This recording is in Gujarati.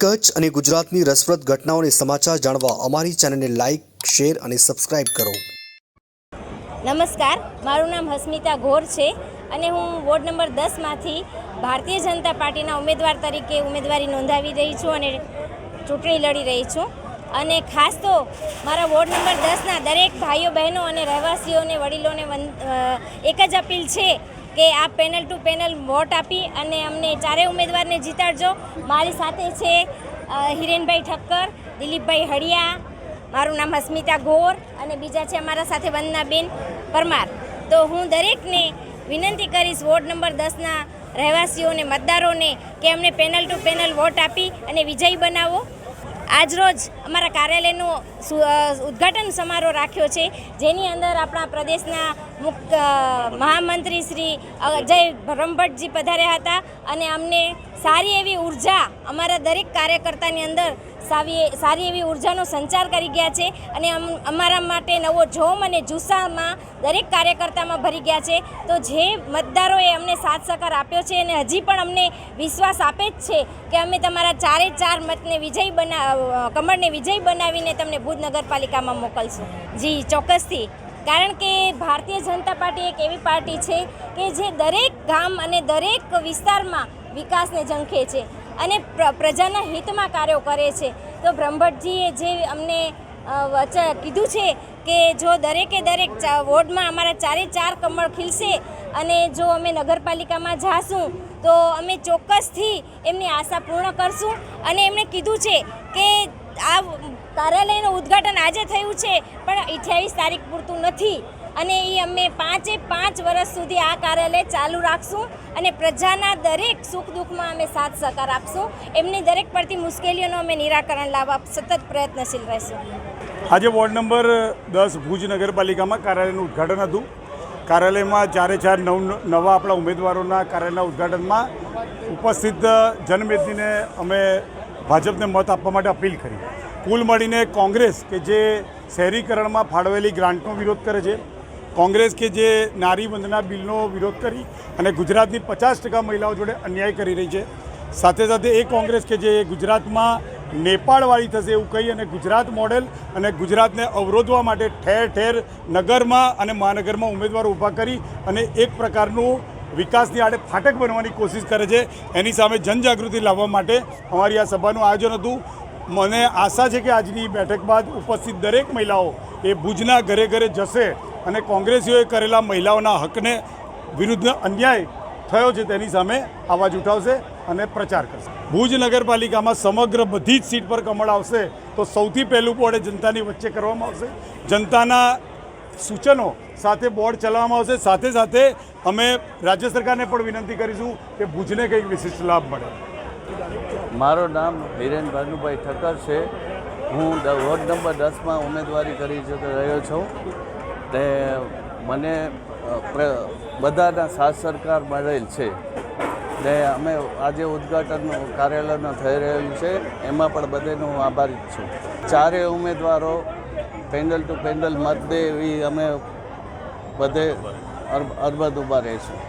કચ્છ અને ગુજરાતની રસપ્રદ ઘટનાઓને સમાચાર જાણવા અમારી ચેનલને લાઇક, શેર અને સબસ્ક્રાઇબ કરો. નમસ્કાર, મારું નામ હસ્મિતા ગોર છે અને હું વોર્ડ નંબર 10માંથી ભારતીય જનતા પાર્ટીના ઉમેદવાર તરીકે ઉમેદવારી નોંધાવી રહી છું અને ચૂંટણી લડી રહી છું. અને ખાસ તો મારા વોર્ડ નંબર 10ના દરેક ભાઈઓ બહેનો અને રહેવાસીઓને વડીલોને એક જ અપીલ છે કે આ પેનલ ટુ પેનલ વોટ આપી અને અમને ચારેય ઉમેદવારને જીતાડજો. મારી સાથે છે હિરેનભાઈ ઠક્કર, દિલીપભાઈ હળિયા, મારું નામ હસ્મિતા ગોર અને બીજા છે અમારા સાથે વંદનાબેન પરમાર. તો હું દરેકને વિનંતી કરીશ, વોર્ડ નંબર 10ના રહેવાસીઓને, મતદારોને, કે અમને પેનલ ટુ પેનલ વોટ આપી અને વિજયી બનાવો. આજરોજ અમારા કાર્યાલયનો ઉદ્ઘાટન સમારોહ રાખ્યો છે, જેની અંદર આપણા પ્રદેશના મહામંત્રી શ્રી અજય બ્રહ્મભટ્ટજી પધાર્યા હતા અને અમને સારી એવી ઉર્જા અમારા દરેક કાર્યકર્તાની અંદર સારી એવી ઉર્જાનો સંચાર કરી ગયા છે અને અમારા માટે નવો જોમ અને જુસ્સામાં દરેક કાર્યકર્તામાં ભરી ગયા છે. તો જે મતદારોએ અમને સાથ સહકાર આપ્યો છે અને હજી પણ અમને વિશ્વાસ આપે જ છે કે અમે તમારા ચારે ચાર મતને કમળને વિજય બનાવીને તમને ભુજ નગરપાલિકામાં મોકલશું. જી, ચોક્કસથી. કારણ કે ભારતીય જનતા પાર્ટી એક એવી પાર્ટી છે કે જે દરેક ગામ અને દરેક વિસ્તારમાં વિકાસને ઝંખે છે અને પ્રજાના હિતમાં કાર્યો કરે છે. તો બ્રહ્મભટ્ટજીએ જે અમને કીધું છે કે જો દરેકે દરેક વોર્ડમાં અમારા ચારે ચાર કમળ ખીલશે અને જો અમે નગરપાલિકામાં જાશું તો અમે ચોક્કસથી એમની આશા પૂર્ણ કરશું. અને એમણે કીધું છે કે આ કાર્યાલયનું ઉદ્ઘાટન આજે થયું છે પણ 28 તારીખ પૂરતું નથી અને એ અમે 5 વર્ષ સુધી આ કાર્યાલય ચાલુ રાખશું અને પ્રજાના દરેક સુખ દુઃખમાં અમે સાથ સહકાર આપશું. એમની દરેક પડતી મુશ્કેલીઓનું અમે નિરાકરણ લાવવા સતત પ્રયત્નશીલ રહીશું. આજે વોર્ડ નંબર 10 ભુજ નગરપાલિકામાં કાર્યાલયનું ઉદ્ઘાટન હતું. કાર્યાલયમાં ચારે ચાર નવા આપણા ઉમેદવારોના કાર્યાલયના ઉદ્ઘાટનમાં ઉપસ્થિત જનમેદનીને અમે ભાજપને મત આપવા માટે અપીલ કરી. કુલ મળીને કોંગ્રેસ કે જે શહેરીકરણમાં ફાળવેલી ગ્રાન્ટનો વિરોધ કરે છે, કોંગ્રેસ કે જે નારી વંદના બિલનો વિરોધ કરી અને ગુજરાતની 50% મહિલાઓ જોડે અન્યાય કરી રહી છે, સાથે સાથે એ કોંગ્રેસ કે જે ગુજરાતમાં નેપાળવાળી થશે એવું કહી અને ગુજરાત મોડેલ અને ગુજરાતને અવરોધવા માટે ઠેર ઠેર નગરમાં અને મહાનગરમાં ઉમેદવારો ઊભા કરી અને એક પ્રકારનું વિકાસની આડે ફાટક બનવાની કોશિશ કરે છે. એની સામે જનજાગૃતિ લાવવા માટે અમારી આ સભાનું આયોજન હતું. મને આશા છે કે આજની બેઠક બાદ ઉપસ્થિત દરેક મહિલાઓ એ ભુજના ઘરે ઘરે જશે અને કોંગ્રેસીઓએ કરેલા મહિલાઓના હકને વિરુદ્ધ અન્યાય થયો છે તેની સામે અવાજ ઉઠાવશે અને પ્રચાર કરશે. ભુજ નગરપાલિકામાં સમગ્ર બધી જ સીટ પર કમળ આવશે તો સૌથી પહેલું બોર્ડ જનતાની વચ્ચે કરવામાં આવશે. જનતાના સૂચનો સાથે બોર્ડ ચલાવવામાં આવશે. સાથે સાથે અમે રાજ્ય સરકારને પણ વિનંતી કરીશું કે ભુજને કંઈક વિશિષ્ટ લાભ મળે. મારું નામ હિરેન ભાનુભાઈ ઠક્કર છે. હું વોર્ડ નંબર 10માં ઉમેદવારી કરી રહ્યો છું. તે મને બધાના સાથ સરકાર મળેલ છે. ને અમે આજે ઉદ્ઘાટન કાર્યાલયનું થઈ રહ્યું છે, એમાં પણ બધાનો હું આભારી છું. ચારે ઉમેદવારો પેનલ ટુ પેનલ મત દે એવી અમે બધે અરબદ ઊભા રહીશું.